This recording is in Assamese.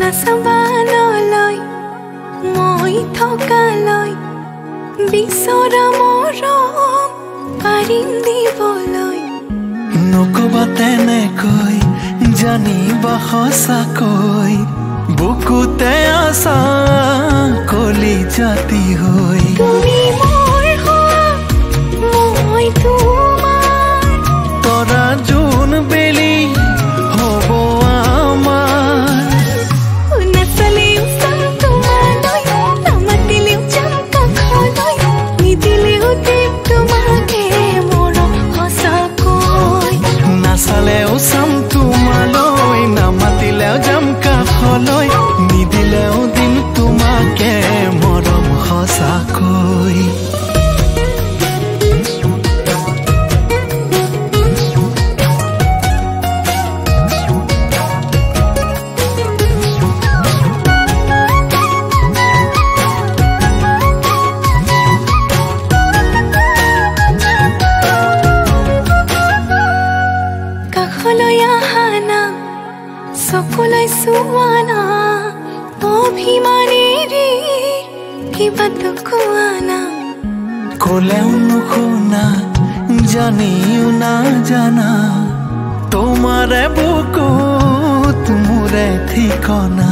নাচাবানলৈ মই থকালৈ বিচৰা মৰম পাৰিম দিবলৈ নকবা তেনেকৈ জানিবা সঁচাকৈ বুকুতে আছা কলি জাতি হৈ তুমি মোৰ হোৱা মই তোমাৰ তৰা জোন বেলি হ'ব আমাৰ নাচালেও চাম তোমালৈ নামাতিলেও যাম কাষলৈ নিদিলেও দিম তোমাকে মৰম সঁচাকৈ নাচালেও চাম তোমালৈ নামাতিলেও যাম কাষলৈ নিদিলেও দিম তোমাকে মৰম সঁচাকৈ কাষলৈ আহা না চকুলৈ চোৱা না অভিমানেৰে কিবাটো কোৱা না ক'লেও নুশুনা জানিও নাজানা তোমাৰে বুকুত মোৰে ঠিকনা